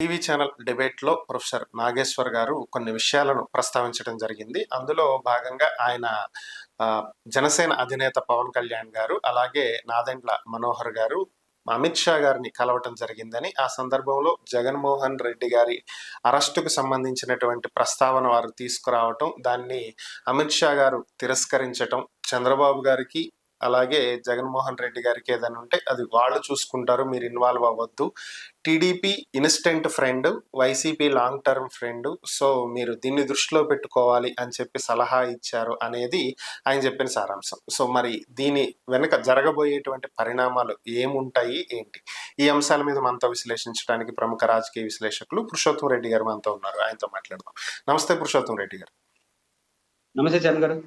TV channel డిబేట్‌లో professor Nageshwar గారు కొన్ని విషయాలను ప్రస్తావించడం జరిగింది. అందులో భాగంగా ఆయన ఆహ్, జనసేన అధినేత పవన్ కళ్యాణ్ గారు, అలాగే నాదెండ్ల మనోహర్ గారు, అమిత్ షా గారిని కలవటం జరిగిందని, ఆ సందర్భంలో జగన్మోహన్ రెడ్డి గారి అరెస్టుకు సంబంధించినటువంటి ప్రస్తావన వారు తీసుకురావటం, దాన్ని అమిత్ షా గారు తిరస్కరించటం, చంద్రబాబు గారికి అలాగే జగన్మోహన్ రెడ్డి గారికి ఏదైనా ఉంటే అది వాళ్ళు చూసుకుంటారు, మీరు ఇన్వాల్వ్ అవ్వద్దు. TDP instant friend, YCP long term friend. So మీరు దీన్ని దృష్టిలో పెట్టుకోవాలి అని చెప్పి సలహా ఇచ్చారు అనేది ఆయన చెప్పిన సారాంశం. సో మరి దీని వెనుక జరగబోయేటువంటి పరిణామాలు ఏముంటాయి ఏంటి? ఈ అంశాల మీద మనతో విశ్లేషించడానికి ప్రముఖ రాజకీయ విశ్లేషకులు పురుషోత్తం రెడ్డి గారు మనతో ఉన్నారు. ఆయనతో మాట్లాడదాం. నమస్తే పురుషోత్తం రెడ్డి గారు. నమస్తే చరణ్ గారు.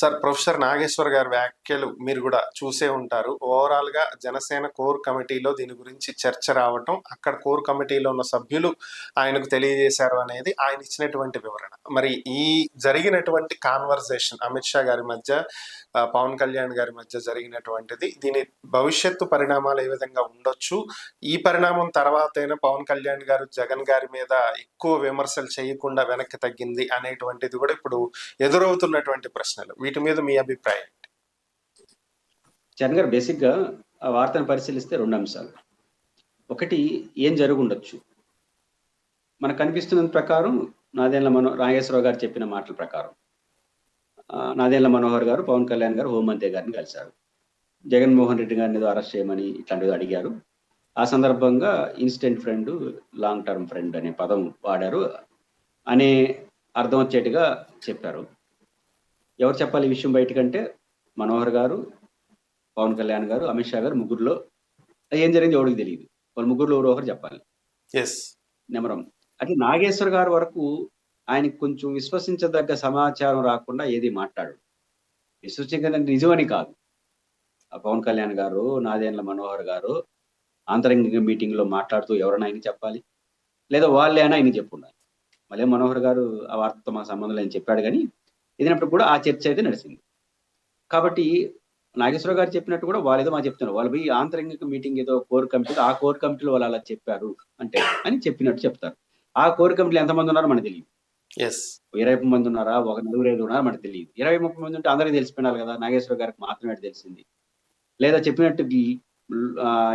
సార్, ప్రొఫెసర్ నాగేశ్వర్ గారి వ్యాఖ్యలు మీరు కూడా చూసే ఉంటారు. ఓవరాల్ గా జనసేన కోర్ కమిటీలో దీని గురించి చర్చ రావటం, అక్కడ కోర్ కమిటీలో ఉన్న సభ్యులు ఆయనకు తెలియజేశారు అనేది ఆయన ఇచ్చినటువంటి వివరణ. మరి ఈ జరిగినటువంటి కాన్వర్సేషన్ అమిత్ షా గారి మధ్య, పవన్ కళ్యాణ్ గారి మధ్య జరిగినటువంటిది, దీని భవిష్యత్తు పరిణామాలు ఏ విధంగా ఉండొచ్చు, ఈ పరిణామం తర్వాతైనా పవన్ కళ్యాణ్ గారు జగన్ గారి మీద ఎక్కువ విమర్శలు చేయకుండా వెనక్కి తగ్గింది అనేటువంటిది కూడా ఇప్పుడు ఎదురవుతున్నటువంటి ప్రశ్నలు. వీటి మీద మీ అభిప్రాయం? చరణ్ గారు, బేసిక్ గా ఆ వార్తను పరిశీలిస్తే రెండు అంశాలు. ఒకటి, ఏం జరుగుండొచ్చు. మనకు కనిపిస్తున్న ప్రకారం నాదెండ్ల నాగేశ్వరరావు గారు చెప్పిన మాటల ప్రకారం నాదెండ్ల మనోహర్ గారు పవన్ కళ్యాణ్ గారు హోంమంత్రి గారిని కలిశారు. జగన్మోహన్ రెడ్డి గారిని ఏదో అరెస్ట్ చేయమని ఇట్లాంటివి అడిగారు. ఆ సందర్భంగా instant friend, long term friend అనే పదం వాడారు అనే అర్థం వచ్చేట్టుగా చెప్పారు. ఎవరు చెప్పాలి ఈ విషయం బయటకంటే? మనోహర్ గారు, పవన్ కళ్యాణ్ గారు, అమిత్ షా గారు, ముగ్గురులో ఏం జరిగింది ఎవరికి తెలియదు. వాళ్ళు ముగ్గురులో ఎవరో ఒకరు చెప్పాలి. నెంబర్ 1. అంటే నాగేశ్వర్ గారి వరకు ఆయనకు కొంచెం విశ్వసించదగ్గ సమాచారం రాకుండా ఏది మాట్లాడు. విశ్వసించగల నిజమని కాదు. పవన్ కళ్యాణ్ గారు, నాదెండ్ల మనోహర్ గారు ఆంతరంగిక మీటింగ్ లో మాట్లాడుతూ ఎవరైనా ఆయన చెప్పాలి, లేదా వాళ్ళే అయినా ఆయన చెప్పుండాలి. మళ్ళీ మనోహర్ గారు ఆ వార్తతో మా సంబంధం లేని చెప్పాడు, కానీ ఇదినప్పుడు కూడా ఆ చర్చ అయితే నడిచింది. కాబట్టి నాగేశ్వరరావు గారు చెప్పినట్టు కూడా వాళ్ళు ఏదో మాకు చెప్తున్నారు. వాళ్ళు పోయి ఆంతరంగిక మీటింగ్ ఏదో కోర్ కమిటీ, ఆ కోర్ కమిటీలో వాళ్ళు అలా చెప్పారు అంటే అని చెప్పినట్టు చెప్తారు. ఆ కోర్ కమిటీలో ఎంతమంది ఉన్నారో మనకు తెలియదు. 20 మంది ఉన్నారా, ఒక 4-5 ఉన్నారా మనకు తెలియదు. 20-30 మంది ఉంటే అందరికీ తెలిసిపోయినారు కదా. నాగేశ్వర గారికి మాత్రమే తెలిసింది. లేదా చెప్పినట్టు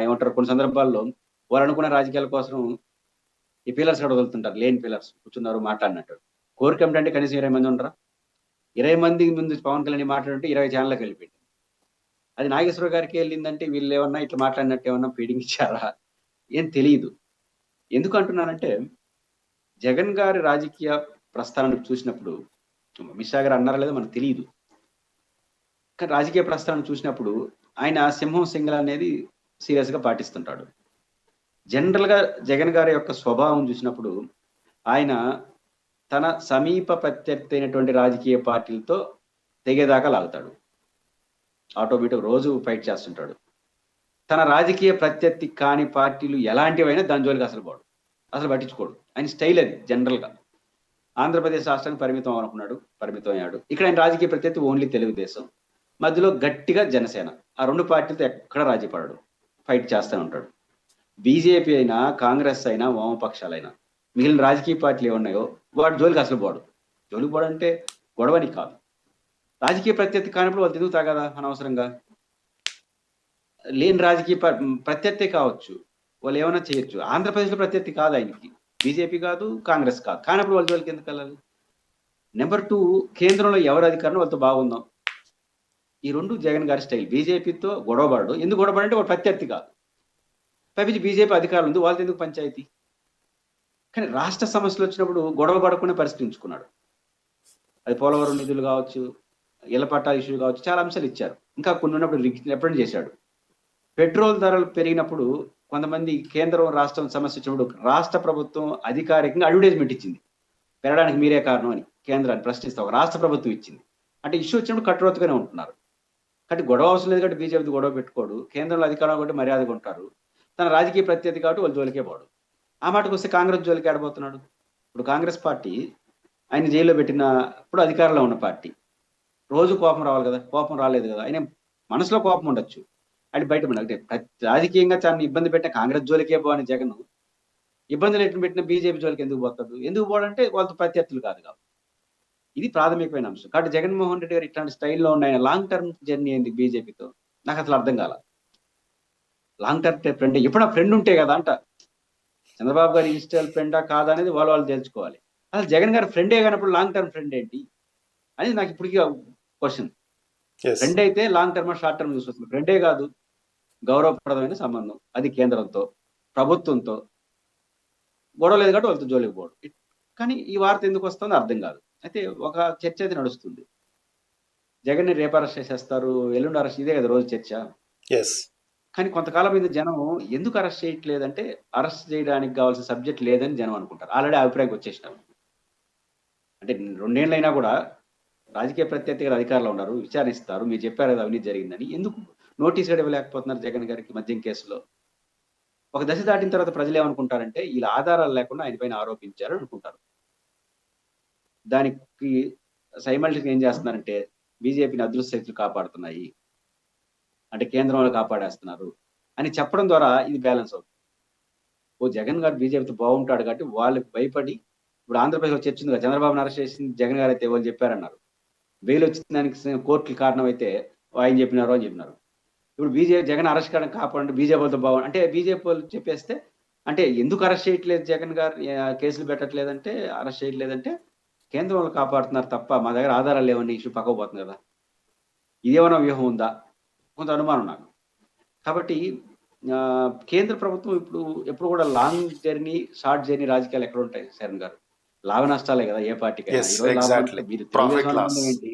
ఏమంటారు, కొన్ని సందర్భాల్లో వాళ్ళు అనుకున్న రాజకీయాల కోసం ఈ పిల్లర్స్ కూడా వదులుతుంటారు, లేని పిల్లర్స్ కూర్చున్నారు మాట్లాడినట్టు. కోర్ కమిటీ అంటే కనీసం 20 మంది ఉండరా? 20 మంది ముందు పవన్ కళ్యాణ్ మాట్లాడుంటే 20 ఛానళ్ళకి వెళ్ళిపోయింది. అది నాగేశ్వర గారికి వెళ్ళిందంటే వీళ్ళు ఏమన్నా ఇట్లా మాట్లాడినట్టు ఏమన్నా ఫీడింగ్ ఇచ్చారా ఏం తెలియదు. ఎందుకు అంటున్నానంటే, జగన్ గారి రాజకీయ ప్రస్థానాన్ని చూసినప్పుడు, అమిత్ షా గారు అన్నారా లేదో మనకు తెలియదు, కానీ రాజకీయ ప్రస్థానం చూసినప్పుడు ఆయన సింహం సింగల్ అనేది సీరియస్ గా పాటిస్తుంటాడు. జనరల్ గా జగన్ గారి యొక్క స్వభావం చూసినప్పుడు ఆయన తన సమీప ప్రత్యర్థి అయినటువంటి రాజకీయ పార్టీలతో తెగేదాకా లాగుతాడు. ఆటోమేటిక్ రోజు ఫైట్ చేస్తుంటాడు. తన రాజకీయ ప్రత్యర్థి కాని పార్టీలు ఎలాంటివైనా దాని జోలికి అసలు పట్టించుకోడు. ఆయన స్టైల్ అది. జనరల్ గా ఆంధ్రప్రదేశ్ రాష్ట్రానికి పరిమితం అయ్యాడు. ఇక్కడ ఆయన రాజకీయ ప్రత్యర్థి ఓన్లీ తెలుగుదేశం, మధ్యలో గట్టిగా జనసేన. ఆ రెండు పార్టీలతో ఎక్కడ రాజీ పడడు, ఫైట్ చేస్తూనే ఉంటాడు. బీజేపీ అయినా, కాంగ్రెస్ అయినా, వామపక్షాలైనా, మిగిలిన రాజకీయ పార్టీలు ఏమున్నాయో వాడు జోలికి అసలు పోడు. జోలికి పోడంటే గొడవని కాదు, రాజకీయ ప్రత్యర్థి కానప్పుడు వాళ్ళు తిరుగుతా కదా అనవసరంగా. లేని రాజకీయ ప్రత్యర్థి కావచ్చు, వాళ్ళు ఏమైనా చేయొచ్చు. ఆంధ్రప్రదేశ్లో ప్రత్యర్థి కాదు ఆయనకి, బీజేపీ కాదు, కాంగ్రెస్ కాదు. కానప్పుడు వాళ్ళ జోలికి ఎందుకు వెళ్ళాలి? నెంబర్ 2, కేంద్రంలో ఎవరు అధికారంలో వాళ్ళతో బాగుందాం. ఈ రెండు జగన్ గారి స్టైల్. బీజేపీతో గొడవపడడు. ఎందుకు గొడవపడంటే వాడు ప్రత్యర్థి కాదు. పైపించి బీజేపీ అధికారం ఉంది, వాళ్ళతో ఎందుకు పంచాయతీ? కానీ రాష్ట్ర సమస్యలు వచ్చినప్పుడు గొడవ పడకుండా పరిష్కరించుకున్నాడు. అది పోలవరం నిధులు కావచ్చు, ఇళ్ల పట్టా ఇష్యూ కావచ్చు, చాలా అంశాలు ఇచ్చారు. ఇంకా కొన్ని ఉన్నప్పుడు రిప్రజెంట్ చేశాడు. పెట్రోల్ ధరలు పెరిగినప్పుడు కొంతమంది కేంద్రం రాష్ట్రం సమస్య వచ్చినప్పుడు రాష్ట్ర ప్రభుత్వం అధికారికంగా అడ్వర్టైజ్మెంట్ ఇచ్చింది, పెరగడానికి మీరే కారణం అని కేంద్రాన్ని ప్రశ్నిస్తాం. రాష్ట్ర ప్రభుత్వం ఇచ్చింది. అంటే ఇష్యూ వచ్చినప్పుడు కట్టురోతుగానే ఉంటున్నారు. కాబట్టి గొడవ అవసరం లేదు కాబట్టి బీజేపీ గొడవ పెట్టుకోడు. కేంద్రంలో అధికారం కాబట్టి మర్యాదగా ఉంటారు. తన రాజకీయ ప్రత్యర్థి కాబట్టి వాళ్ళు జోలికే పోడు. ఆ మాటకు వస్తే కాంగ్రెస్ జోలికి ఆడబోతున్నాడు. ఇప్పుడు కాంగ్రెస్ పార్టీ ఆయన జైల్లో పెట్టినప్పుడు అధికారంలో ఉన్న పార్టీ. రోజు కోపం రావాలి కదా, కోపం రాలేదు కదా. ఆయన మనసులో కోపం ఉండొచ్చు, అది బయట అంటే రాజకీయంగా చాలా ఇబ్బంది పెట్టిన కాంగ్రెస్ జోలికే పోని జగన్ ఇబ్బందులు ఎట్టు పెట్టిన బీజేపీ జోలికి ఎందుకు పోతాడు? ఎందుకు పోడంటే వాళ్ళతో ప్రత్యర్థులు కాదు కాబట్టి. ఇది ప్రాథమికమైన అంశం. కాబట్టి జగన్మోహన్ రెడ్డి గారు ఇట్లాంటి స్టైల్‌లో ఉన్న ఆయన లాంగ్ టర్మ్ జర్నీ ఏంది బీజేపీతో? నాకసలు అర్థం కాల. లాంగ్ టర్మ్ ఫ్రెండ్ ఎప్పుడైనా ఫ్రెండ్ ఉంటే కదా అంట. చంద్రబాబు గారి ఇన్‌స్టాల్ ఫ్రెండా కాదా అనేది వాళ్ళు తెలుసుకోవాలి. అసలు జగన్ గారు ఫ్రెండే కానప్పుడు లాంగ్ టర్మ్ ఫ్రెండ్ ఏంటి? అనేది నాకు ఇప్పటికి క్వెషన్. Yes. ఫ్రెండ్ అయితే లాంగ్ టర్మ్, షార్ట్ టర్మ్ చూసొస్తుంది. ఫ్రెండే కాదు. గౌరవప్రదమైన సంబంధం. అది కేంద్రంతో, ప్రభుత్వంతో. గొడవ లేదు కాబట్టి వాళ్ళతో జోలికి పోవడం. కానీ ఈ వార్త ఎందుకు వస్తుందో అర్థం కాదు. అయితే ఒక చర్చ అయితే నడుస్తుంది. జగన్‌ని రేపు అరెస్ట్ చేసేస్తారు, ఎల్లుండి అరెస్ట్ ఇదే కదా రోజు చర్చ. Yes. కానీ కొంతకాలం మీద జనం ఎందుకు అరెస్ట్ చేయట్లేదంటే అరెస్ట్ చేయడానికి కావాల్సిన సబ్జెక్ట్ లేదని జనం అనుకుంటారు. ఆల్రెడీ అభిప్రాయంకి వచ్చేసినారు. అంటే 2 ఏళ్లైనా కూడా రాజకీయ ప్రత్యర్థి గారు అధికారంలో ఉన్నారు, విచారిస్తారు. మీరు చెప్పారు కదా అవినీతి జరిగిందని. ఎందుకు నోటీస్ కూడా ఇవ్వలేకపోతున్నారు జగన్ గారికి మద్యం కేసులో? ఒక దశ దాటిన తర్వాత ప్రజలు ఏమనుకుంటారంటే వీళ్ళ ఆధారాలు లేకుండా ఆయన పైన ఆరోపించారు అనుకుంటారు. దానికి సైమల్టేనియస్‌గా ఏం చేస్తున్నారంటే బీజేపీని అదృశ్య శక్తులు కాపాడుతున్నాయి. అంటే కేంద్రంలో కాపాడేస్తున్నారు అని చెప్పడం ద్వారా ఇది బ్యాలెన్స్ అవుతుంది. జగన్ గారు బీజేపీతో బాగుంటాడు కాబట్టి వాళ్ళకి భయపడి ఇప్పుడు ఆంధ్రప్రదేశ్‌లో చర్చ ఉంది కదా, చంద్రబాబుని అరెస్ట్ చేసింది జగన్ గారు అయితే వాళ్ళు చెప్పారన్నారు. బెయిల్ వచ్చిన దానికి కోర్టులు కారణం అయితే ఆయన చెప్పినారు అని చెప్పినారు. ఇప్పుడు జగన్ అరెస్ట్ కావడానికి కాపాడంటే బీజేపీ వాళ్ళతో అంటే బీజేపీ వాళ్ళు చెప్పేస్తే అంటే ఎందుకు అరెస్ట్ చేయట్లేదు జగన్ గారు కేసులు పెట్టట్లేదంటే అరెస్ట్ చేయట్లేదంటే కేంద్రం వాళ్ళు కాపాడుతున్నారు తప్ప మా దగ్గర ఆధారాలు లేవని ఇష్యూ పక్కకు పోతుంది కదా. ఇదేమైనా వ్యూహం ఉందా? కొంత అనుమానం నాకు. కాబట్టి కేంద్ర ప్రభుత్వం ఎప్పుడు కూడా లాంగ్ జర్నీ, షార్ట్ జర్నీ రాజకీయాలు ఎక్కడ ఉంటాయి శరణ్ గారు? లాభ నష్టాలే కదా ఏ పార్టీకైనా. Yes, ఈరోజు exactly. మీరు Profit తెలుగుదేశం loss. అనుబంధం ఏంటి?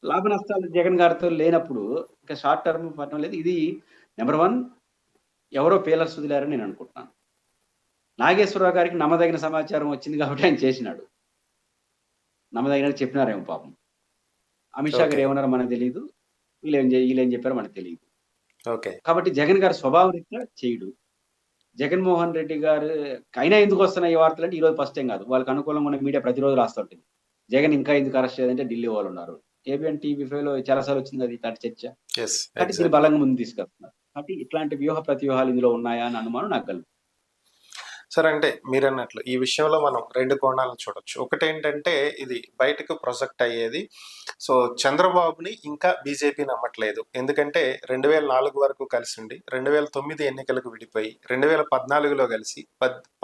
లాభ నష్టాలు జగన్ గారితో లేనప్పుడు ఇంకా షార్ట్ టర్మ్ పట్టడం లేదు. ఇది నెంబర్ 1 ఎవరో పేలర్స్ వదిలారని నేను అనుకుంటున్నాను. నాగేశ్వరరావు గారికి నమ్మదగిన సమాచారం వచ్చింది కాబట్టి ఆయన చేసినాడు. నమ్మదగినది చెప్పినారేమో పాపం. అమిత్ షా గారు Okay. ఏమన్నారో మనకు తెలియదు. వీళ్ళేం చెప్పారో మనకు తెలియదు. Okay. కాబట్టి జగన్ గారు స్వభావం రీత్యా చేయడు. జగన్మోహన్ రెడ్డి గారు అయినా ఎందుకు వస్తున్నాయి ఈ వార్తలు అంటే ఈరోజు ఫస్ట్ టైం కాదు. వాళ్ళకి అనుకూలంగా ఉన్న మీడియా ప్రతిరోజు రాస్తుంటుంది. జగన్ ఇంకా ఎందుకు అరెస్ట్ చేయదంటే ఢిల్లీ వాళ్ళు ఉన్నారు. ఏబిఎన్ టీవీ5లో చాలా సార్లు వచ్చింది అది ఇట్లాంటి చర్చ. Yes, కాబట్టి దీన్ని exactly. బలంగా ముందు తీసుకెళ్తున్నారు. కాబట్టి ఇట్లాంటి వ్యూహ ప్రతివ్యూహాలు ఇందులో ఉన్నాయా అని అనుమానం నాకు కలుగుతుంది. సరే, అంటే మీరన్నట్లు ఈ విషయంలో మనం 2 కోణాలను చూడొచ్చు. ఒకటేంటంటే ఇది బయటకు ప్రొజెక్ట్ అయ్యేది. సో చంద్రబాబుని ఇంకా బీజేపీ నమ్మట్లేదు. ఎందుకంటే 2004 వరకు కలిసిండి 2009 ఎన్నికలకు విడిపోయి 2014లో కలిసి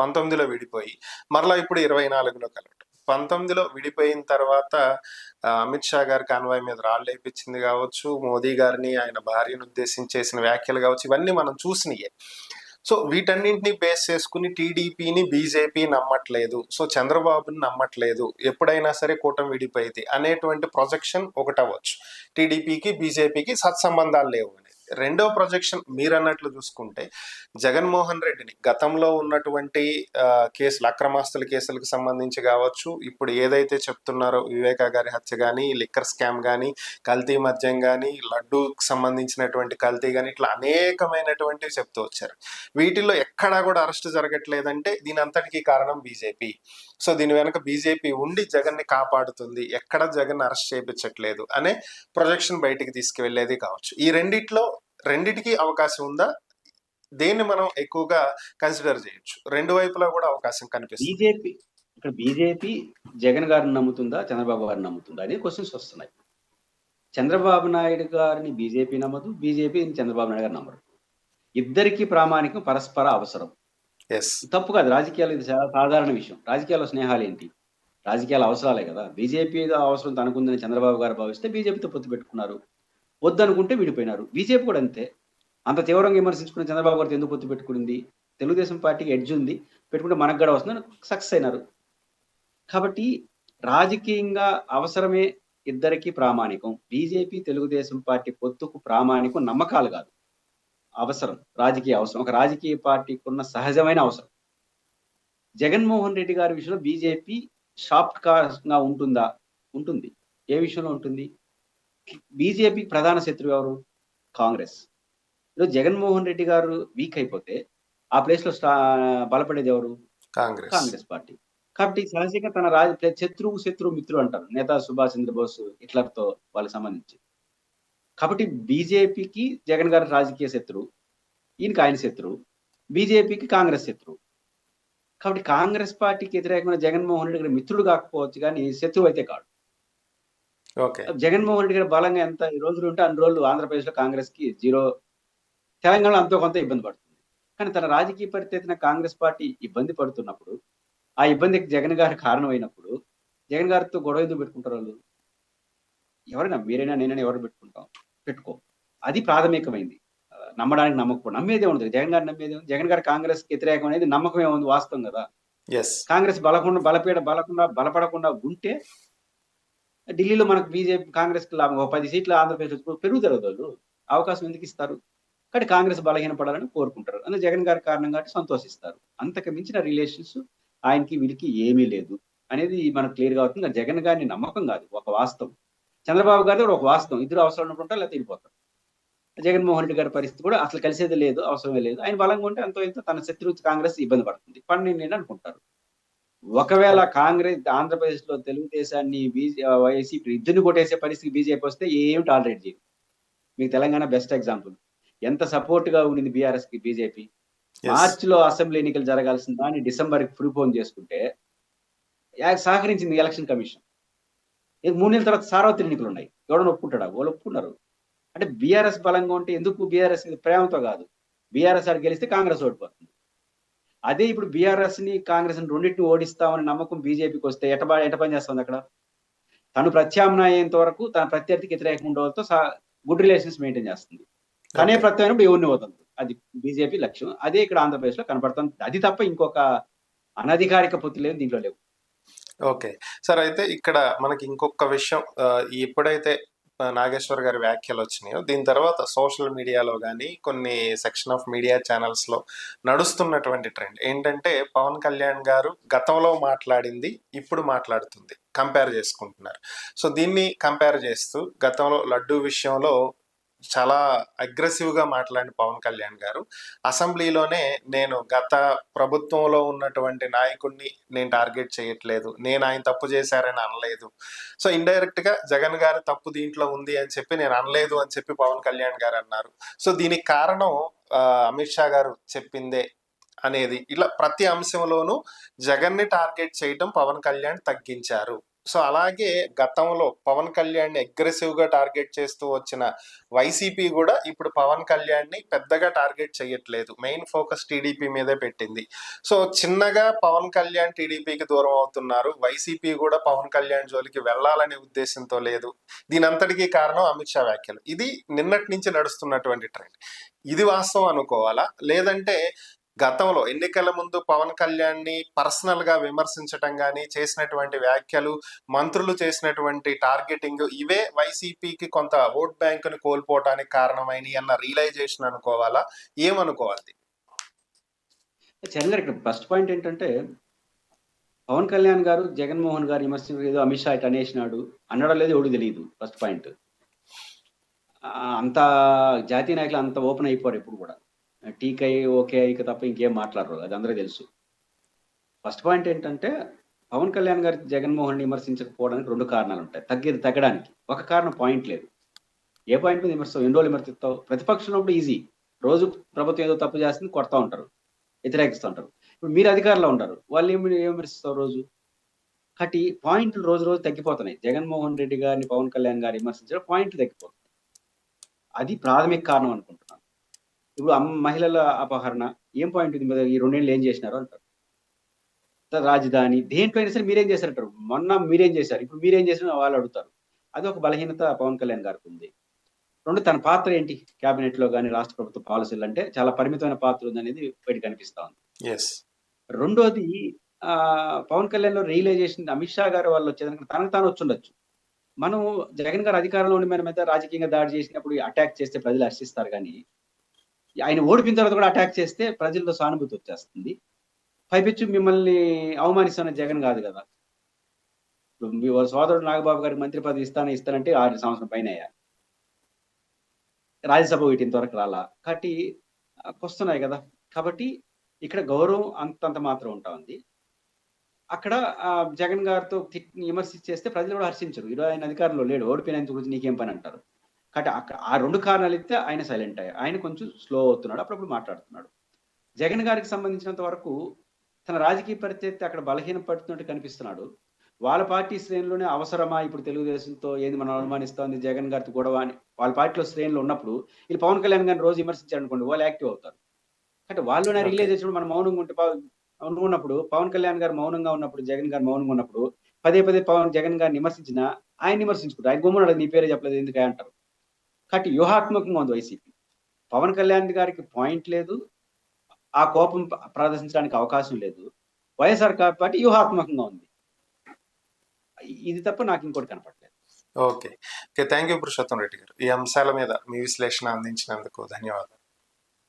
19లో విడిపోయి మరలా ఇప్పుడు 24లో కలవటం. 19లో విడిపోయిన తర్వాత అమిత్ షా గారి కాన్వాయ్ మీద రాళ్ళు వేయించింది కావచ్చు, మోదీ గారిని ఆయన భార్యను ఉద్దేశించి చేసిన వ్యాఖ్యలు కావచ్చు, ఇవన్నీ మనం చూసినాయే. సో వీటన్నింటినీ బేస్ చేసుకుని టీడీపీని బీజేపీ నమ్మట్లేదు, సో చంద్రబాబుని నమ్మట్లేదు, ఎప్పుడైనా సరే కూటమి విడిపోయింది అనేటువంటి ప్రొజెక్షన్ ఒకటవచ్చు. టీడీపీకి బీజేపీకి సత్సంబంధాలు లేవు అని. రెండో ప్రొజెక్షన్ మీరన్నట్లు చూసుకుంటే జగన్మోహన్ రెడ్డిని గతంలో ఉన్నటువంటి కేసులు, అక్రమాస్తుల కేసులకు సంబంధించి కావచ్చు, ఇప్పుడు ఏదైతే చెప్తున్నారో వివేకా గారి హత్య కానీ, లిక్కర్ స్కామ్ కానీ, కల్తీ మద్యం కానీ, లడ్డూకి సంబంధించినటువంటి కల్తీ కానీ, ఇట్లా అనేకమైనటువంటివి చెప్తూ వచ్చారు. వీటిల్లో ఎక్కడా కూడా అరెస్ట్ జరగట్లేదంటే దీని అంతటికీ కారణం బీజేపీ. సో దీని వెనక బీజేపీ ఉండి జగన్ని కాపాడుతుంది, ఎక్కడ జగన్ అరెస్ట్ చేయించట్లేదు అనే ప్రొజెక్షన్ బయటికి తీసుకువెళ్ళేది కావచ్చు. ఈ రెండిటికి అవకాశం ఉందా? దేన్ని మనం ఎక్కువగా కన్సిడర్ చేయొచ్చు? రెండు వైపులా కూడా అవకాశం కనిపిస్తుంది. బీజేపీ జగన్ గారిని నమ్ముతుందా, చంద్రబాబు గారిని నమ్ముతుందా అనే క్వశ్చన్స్ వస్తున్నాయి. చంద్రబాబు నాయుడు గారిని బీజేపీ నమ్మదు, బీజేపీ చంద్రబాబు నాయుడు గారు నమ్మరు. ఇద్దరికి ప్రామాణికం పరస్పర అవసరం. తప్పు కాదు. రాజకీయాలు ఇది చాలా సాధారణ విషయం. రాజకీయాల్లో స్నేహాలు ఏంటి? రాజకీయాల అవసరాలే కదా. బీజేపీ అవసరం తనకుందని చంద్రబాబు గారు భావిస్తే బీజేపీతో పొత్తు పెట్టుకున్నారు, వద్దనుకుంటే విడిపోయినారు. బీజేపీ కూడా అంతే. అంత తీవ్రంగా విమర్శించుకున్న చంద్రబాబు గారితో ఎందుకు పొత్తు పెట్టుకునింది? తెలుగుదేశం పార్టీకి ఎడ్జ్ ఉంది, పెట్టుకుంటే మనకు కూడా వస్తుందని సక్సెస్ అయినారు. కాబట్టి రాజకీయంగా అవసరమే ఇద్దరికి ప్రామాణికం. బీజేపీ తెలుగుదేశం పార్టీ పొత్తుకు ప్రామాణికం నమ్మకాలు కాదు, అవసరం, రాజకీయ అవసరం. ఒక రాజకీయ పార్టీకి ఉన్న సహజమైన అవసరం. జగన్మోహన్ రెడ్డి గారి విషయంలో బీజేపీ షాఫ్ట్ గా ఉంటుందా? ఉంటుంది. ఏ విషయంలో ఉంటుంది? బీజేపీ ప్రధాన శత్రువు ఎవరు? కాంగ్రెస్. ఈరోజు జగన్మోహన్ రెడ్డి గారు వీక్ అయిపోతే ఆ ప్లేస్ లో బలపడేది ఎవరు? కాంగ్రెస్ పార్టీ. కాబట్టి సహజంగా తన శత్రువు మిత్రుడు అంటారు నేతా సుభాష్ చంద్రబోస్ హిట్లర్తో వాళ్ళకి సంబంధించి. కాబట్టి బీజేపీకి జగన్ గారి రాజకీయ శత్రువు, ఈయనకి ఆయన శత్రువు, బీజేపీకి కాంగ్రెస్ శత్రువు. కాబట్టి కాంగ్రెస్ పార్టీకి వ్యతిరేకమైన జగన్మోహన్ రెడ్డి గారి మిత్రుడు కాకపోవచ్చు కానీ శత్రువు అయితే కాదు. ఓకే. జగన్మోహన్ రెడ్డి గారు బలంగా ఎంత రోజులు ఉంటే అన్ని రోజులు ఆంధ్రప్రదేశ్లో కాంగ్రెస్ కి జీరో, తెలంగాణలో అంతో కొంత ఇబ్బంది పడుతుంది. కానీ తన రాజకీయ పరిస్థితిన కాంగ్రెస్ పార్టీ ఇబ్బంది పడుతున్నప్పుడు, ఆ ఇబ్బందికి జగన్ గారు కారణమైనప్పుడు, జగన్ గారితో గొడవ ఎందుకు పెట్టుకుంటారు వాళ్ళు? ఎవరైనా మీరైనా నేనైనా ఎవరు పెట్టుకుంటాం? పెట్టుకో. అది ప్రాథమికమైంది. నమ్మడానికి నమ్మకపోవడం. నమ్మేదే ఉండదు. జగన్ గారు నమ్మేదే ఉంది. జగన్ గారు కాంగ్రెస్‌కి వ్యతిరేకం అనేది నమ్మకమే ఉంది, వాస్తవం కదా! యెస్. కాంగ్రెస్ బలపడకుండా ఉంటే ఢిల్లీలో మనకు బీజేపీ కాంగ్రెస్‌కి లాభం. ఓ 10 సీట్లు ఆంధ్రప్రదేశ్‌లో పెరుగుతారు వాళ్ళు. అవకాశం ఎందుకు ఇస్తారు? కాబట్టి కాంగ్రెస్ బలహీనపడాలని కోరుకుంటారు. అందులో జగన్ గారి కారణం కాబట్టి సంతోషిస్తారు. అంతకు మించిన రిలేషన్స్ ఆయనకి వీళ్ళకి ఏమీ లేదు అనేది మనకు క్లియర్‌గా అవుతుంది. జగన్ గారిని నమ్మకం కాదు, ఒక వాస్తవం. చంద్రబాబు గారిది కూడా ఒక వాస్తవం. ఇద్దరు అవసరం ఉన్నప్పుడు ఉంటారు, లేకపోతే వెళ్ళిపోతారు. జగన్మోహన్ రెడ్డి గారి పరిస్థితి కూడా అసలు కలిసేది లేదు, అవసరమే లేదు. ఆయన బలంగా ఉంటే ఎంతో ఇంతో తన శత్రువు కాంగ్రెస్ ఇబ్బంది పడుతుంది. పన్నెండు అనుకుంటారు. ఒకవేళ కాంగ్రెస్ ఆంధ్రప్రదేశ్‌లో తెలుగుదేశాన్ని వైసీపీ ఇద్దరిని కొట్టేసే పరిస్థితి బీజేపీ వస్తే ఏమి టాలరేట్ చేయదు. మీకు తెలంగాణ బెస్ట్ ఎగ్జాంపుల్. ఎంత సపోర్ట్‌గా ఉండింది బీఆర్ఎస్‌కి బీజేపీ. యెస్. మార్చ్‌లో అసెంబ్లీ ఎన్నికలు జరగాల్సిన దాన్ని డిసెంబర్‌కి ప్రీపోన్ చేసుకుంటే సహకరించింది ఎలక్షన్ కమిషన్. 3 నెలల తర్వాత సార్వత్రిక ఎన్నికలు ఉన్నాయి. ఎవడన్నా ఒప్పుకుంటాడా? వాళ్ళు ఒప్పుకున్నారు. అంటే బీఆర్ఎస్ బలంగా ఉంటే ఎందుకు బీఆర్ఎస్ ప్రేమతో కాదు. బీఆర్ఎస్ ఆడ గెలిస్తే కాంగ్రెస్ ఓడిపోతుంది. అదే ఇప్పుడు బీఆర్ఎస్‌ని, కాంగ్రెస్‌ని రెండిటిని ఓడిస్తామని నమ్మకం బీజేపీకి వస్తే ఎట పని చేస్తుంది అక్కడ? తను ప్రత్యామ్నాయం అయ్యేంత వరకు తన ప్రత్యర్థికి వ్యతిరేకంగా ఉండేవాళ్ళతో గుడ్ రిలేషన్స్ మెయింటైన్ చేస్తుంది. తనే ఓకే. ప్రత్యామ్నాయం ఎవరిని వదలదు. అది బీజేపీ లక్ష్యం. అదే ఇక్కడ ఆంధ్రప్రదేశ్‌లో కనపడుతుంది. అది తప్ప ఇంకొక అనధికారిక పొత్తులేవి దీంట్లో లేవు. ఓకే. సార్ అయితే ఇక్కడ మనకి ఇంకొక విషయం ఎప్పుడైతే నాగేశ్వర్ గారి వ్యాఖ్యలొచ్చినాయో, దీని తర్వాత సోషల్ మీడియాలో గానీ, కొన్ని సెక్షన్ ఆఫ్ మీడియా ఛానల్స్‌లో నడుస్తున్నటువంటి ట్రెండ్ ఏంటంటే, పవన్ కళ్యాణ్ గారు గతంలో మాట్లాడింది, ఇప్పుడు మాట్లాడుతుంది. కంపేర్ చేసుకుంటున్నారు. సో, దీన్ని కంపేర్ చేస్తూ గతంలో లడ్డూ విషయంలో చాలా అగ్రెసివ్‌గా మాట్లాడిన పవన్ కళ్యాణ్ గారు, అసెంబ్లీలోనే నేను గత ప్రభుత్వంలో ఉన్నటువంటి నాయకుడిని నేను టార్గెట్ చేయట్లేదు. నేను ఆయన తప్పు చేశారని అనలేదు. సో, ఇండైరెక్ట్‌గా జగన్ గారి తప్పు దీంట్లో ఉంది అని చెప్పి నేను అనలేదు అని చెప్పి పవన్ కళ్యాణ్ గారు అన్నారు. సో, దీనికి కారణం అమిత్ షా గారు చెప్పిందే అనేది. ఇలా ప్రతి అంశంలోనూ జగన్‌ని టార్గెట్ చేయటం పవన్ కళ్యాణ్ తగ్గించారు. సో, అలాగే గతంలో పవన్ కళ్యాణ్‌ని అగ్రెసివ్‌గా టార్గెట్ చేస్తూ వచ్చిన వైసీపీ గూడా ఇప్పుడు పవన్ కళ్యాణ్‌ని పెద్దగా టార్గెట్ చేయట్లేదు. మెయిన్ ఫోకస్ టీడీపీ మీదే పెట్టింది. సో, చిన్నగా పవన్ కళ్యాణ్ టీడీపీకి దూరం అవుతున్నారు. వైసీపీ గూడా పవన్ కళ్యాణ్ జోలికి వెళ్ళాలనే ఉద్దేశంతో లేదు. దీనంతటికీ కారణం అమిత్ షా వ్యాఖ్యలు. ఇది నిన్నటి నుంచి నడుస్తున్నటువంటి ట్రెండ్. ఇది వాస్తవం అనుకోవాలా? లేదంటే గతంలో ఎన్నికల ముందు పవన్ కళ్యాణ్‌ని పర్సనల్‌గా విమర్శించటం గాని, చేసినటువంటి వ్యాఖ్యలు, మంత్రులు చేసినటువంటి టార్గెటింగ్ ఇవే వైసీపీకి కొంత ఓట్ బ్యాంక్‌ని కోల్పోవటానికి కారణమైనయి అన్న రియలైజేషన్ అనుకోవాలా? ఏమనుకోవాలి? చరణ్ గారు ఇక్కడ ఫస్ట్ పాయింట్ ఏంటంటే, పవన్ కళ్యాణ్ గారు జగన్మోహన్ గారు విమర్శించారు, ఏదో అమిత్ షా ఇటు అనేసినాడు. అన్నాడో లేదో ఎవడికి తెలియదు. First point. అంత జాతీయ నాయకులు అంత ఓపెన్ అయిపోరు ఎప్పుడు కూడా. టీకై, ఓకే ఇక తప్ప ఇంకేం మాట్లాడరు. అది అందరికీ తెలుసు. ఫస్ట్ పాయింట్ ఏంటంటే, పవన్ కళ్యాణ్ గారికి జగన్మోహన్ విమర్శించకపోవడానికి 2 కారణాలు ఉంటాయి. తగ్గడానికి. ఒక కారణం పాయింట్ లేదు. ఏ పాయింట్ మీద విమర్శిస్తావు? ఎన్ని రోజులు విమర్శిస్తావు? ప్రతిపక్షంలో ఉన్నప్పుడు ఈజీ. రోజు ప్రభుత్వం ఏదో తప్పు చేస్తుంది కొడతా ఉంటారు, వ్యతిరేకిస్తూ ఉంటారు. ఇప్పుడు మీరు అధికారంలో ఉంటారు. వాళ్ళు ఏం విమర్శిస్తారు రోజు? కాబట్టి పాయింట్లు రోజు రోజు తగ్గిపోతున్నాయి. జగన్మోహన్ రెడ్డి గారిని పవన్ కళ్యాణ్ గారు విమర్శించడం పాయింట్లు తగ్గిపోతున్నాయి. అది ప్రాథమిక కారణం అనుకుంటున్నాను. ఇప్పుడు మహిళల అపహరణ ఏం పాయింట్ ఇది మీద? ఈ 2 ఏళ్ళు ఏం చేసినారు అంటారు. రాజధాని దేంట్లో అయినా సరే మీరేం చేశారంటారు. మొన్న మీరేం చేశారు, ఇప్పుడు మీరేం చేశారని వాళ్ళు అడుగుతారు. అది ఒక బలహీనత పవన్ కళ్యాణ్ గారికి ఉంది. 2 తన పాత్ర ఏంటి? క్యాబినెట్ లో గానీ, రాష్ట్ర ప్రభుత్వ పాలసీలు అంటే చాలా పరిమితమైన పాత్ర ఉందనేది బయట కనిపిస్తా ఉంది. యెస్. రెండోది పవన్ కళ్యాణ్ లో రియలైజేషన్ అమిత్ షా గారి వల్ల వచ్చేదానికి తనకు తాను వచ్చుండొచ్చు. మనం జగన్ గారు అధికారంలో ఉండి మన మీద రాజకీయంగా దాడి చేసినప్పుడు అటాక్ చేస్తే ప్రజలు హర్షిస్తారు కానీ, ఆయన ఓడిపోయిన తర్వాత కూడా అటాక్ చేస్తే ప్రజల్లో సానుభూతి వచ్చేస్తుంది. పైపెచ్చు మిమ్మల్ని అవమానిస్తున్న జగన్ కాదు కదా. ఇప్పుడు మీ వాళ్ళ సోదరుడు నాగబాబు గారికి మంత్రి పదవి ఇస్తానంటే 6 సంవత్సరం పైన రాజ్యసభ ఇంతవరకు రాలా. కాబట్టి వస్తున్నాయి కదా. కాబట్టి ఇక్కడ గౌరవం అంతంత మాత్రం ఉంటా ఉంది. అక్కడ జగన్ గారితో విమర్శించేస్తే ప్రజలు కూడా హర్షించరు. ఈరోజు ఆయన అధికారంలో లేడు, ఓడిపోయినంత గురించి నీకేం పని అంటారు. కాబట్టి ఆ 2 కారణాలు ఇస్తే ఆయన సైలెంట్ అయ్యారు. ఆయన కొంచెం స్లో అవుతున్నాడు, అప్పుడప్పుడు మాట్లాడుతున్నాడు. జగన్ గారికి సంబంధించినంత వరకు తన రాజకీయ ప్రత్యర్థి అక్కడ బలహీనపడుతున్నట్టు కనిపిస్తున్నాడు. వాళ్ళ పార్టీ శ్రేణిలోనే అవసరమా ఇప్పుడు తెలుగుదేశంతో ఏంది మనం అనుమానిస్తోంది జగన్ గారితో గొడవ అని వాళ్ళ పార్టీలో శ్రేణులు ఉన్నప్పుడు వీళ్ళు పవన్ కళ్యాణ్ గారిని రోజు విమర్శించారనుకోండి వాళ్ళు యాక్టివ్ అవుతారు. అంటే వాళ్ళలోనే ఓకే. రిలీజ్ చేసినప్పుడు మనం మౌనంగా ఉంటే మౌనంగా ఉన్నప్పుడు పవన్ కళ్యాణ్ గారు మౌనంగా ఉన్నప్పుడు జగన్ గారు మౌనంగా ఉన్నప్పుడు పదే పదే జగన్ గారిని విమర్శించినా ఆయన విమర్శించుకుంటారు. ఆయన గుమ్మడు నీ పేరే చెప్పలేదు ఎందుకు అంటారు. కాబట్టి వ్యూహాత్మకంగా ఉంది వైసీపీ. పవన్ కళ్యాణ్ గారికి పాయింట్ లేదు. ఆ కోపం ప్రదర్శించడానికి అవకాశం లేదు. వైఎస్ఆర్ పార్టీ వ్యూహాత్మకంగా ఉంది. ఇది తప్ప నాకు ఇంకోటి కనపడలేదు. Okay. Okay. Thank you Purushottam Reddy గారు. ఈ అంశాల మీద మీ విశ్లేషణ అందించినందుకు ధన్యవాదాలు.